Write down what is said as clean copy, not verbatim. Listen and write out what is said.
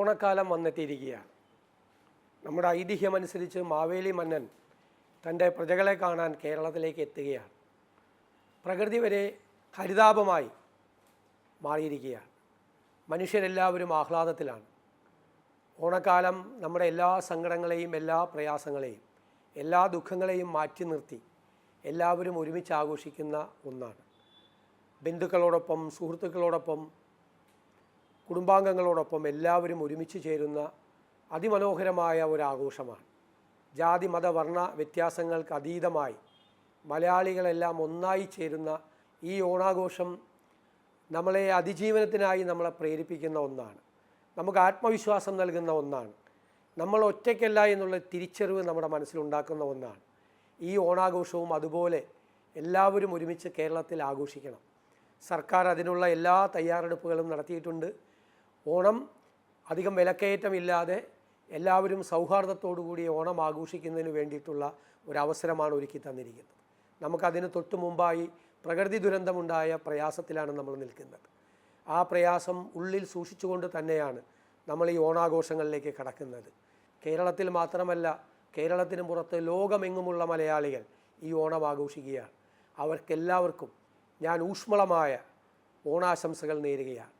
ഓണക്കാലം വന്നെത്തിയിരിക്കുകയാണ്. നമ്മുടെ ഐതിഹ്യമനുസരിച്ച് മാവേലി മന്നൻ തൻ്റെ പ്രജകളെ കാണാൻ കേരളത്തിലേക്ക് എത്തുകയാണ്. പ്രകൃതി വരെ ഹരിതാപമായി മാറിയിരിക്കുകയാണ്. മനുഷ്യരെല്ലാവരും ആഹ്ലാദത്തിലാണ്. ഓണക്കാലം നമ്മുടെ എല്ലാ സങ്കടങ്ങളെയും എല്ലാ പ്രയാസങ്ങളെയും എല്ലാ ദുഃഖങ്ങളെയും മാറ്റി നിർത്തി എല്ലാവരും ഒരുമിച്ച് ആഘോഷിക്കുന്ന ഒന്നാണ്. ബന്ധുക്കളോടൊപ്പം, സുഹൃത്തുക്കളോടൊപ്പം, കുടുംബാംഗങ്ങളോടൊപ്പം എല്ലാവരും ഒരുമിച്ച് ചേരുന്ന അതിമനോഹരമായ ഒരാഘോഷമാണ്. ജാതി മത വർണ്ണ വ്യത്യാസങ്ങൾക്ക് അതീതമായി മലയാളികളെല്ലാം ഒന്നായി ചേരുന്ന ഈ ഓണാഘോഷം നമ്മളെ അതിജീവനത്തിനായി നമ്മളെ പ്രേരിപ്പിക്കുന്ന ഒന്നാണ്. നമുക്ക് ആത്മവിശ്വാസം നൽകുന്ന ഒന്നാണ്. നമ്മൾ ഒറ്റയ്ക്കല്ല എന്നുള്ള തിരിച്ചറിവ് നമ്മുടെ മനസ്സിലുണ്ടാക്കുന്ന ഒന്നാണ്. ഈ ഓണാഘോഷവും അതുപോലെ എല്ലാവരും ഒരുമിച്ച് കേരളത്തിൽ ആഘോഷിക്കണം. സർക്കാർ അതിനുള്ള എല്ലാ തയ്യാറെടുപ്പുകളും നടത്തിയിട്ടുണ്ട്. ഓണം അധികം വിലക്കയറ്റമില്ലാതെ എല്ലാവരും സൗഹാർദ്ദത്തോടുകൂടി ഓണം ആഘോഷിക്കുന്നതിന് വേണ്ടിയിട്ടുള്ള ഒരവസരമാണ് ഒരുക്കി തന്നിരിക്കുന്നത്. നമുക്കതിന് തൊട്ടു മുമ്പായി പ്രകൃതി ദുരന്തമുണ്ടായ പ്രയാസത്തിലാണ് നമ്മൾ നിൽക്കുന്നത്. ആ പ്രയാസം ഉള്ളിൽ സൂക്ഷിച്ചുകൊണ്ട് തന്നെയാണ് നമ്മൾ ഈ ഓണാഘോഷങ്ങളിലേക്ക് കടക്കുന്നത്. കേരളത്തിൽ മാത്രമല്ല, കേരളത്തിന് പുറത്ത് ലോകമെങ്ങുമുള്ള മലയാളികൾ ഈ ഓണം ആഘോഷിക്കുകയാണ്. അവർക്കെല്ലാവർക്കും ഞാൻ ഊഷ്മളമായ ഓണാശംസകൾ നേരുകയാണ്.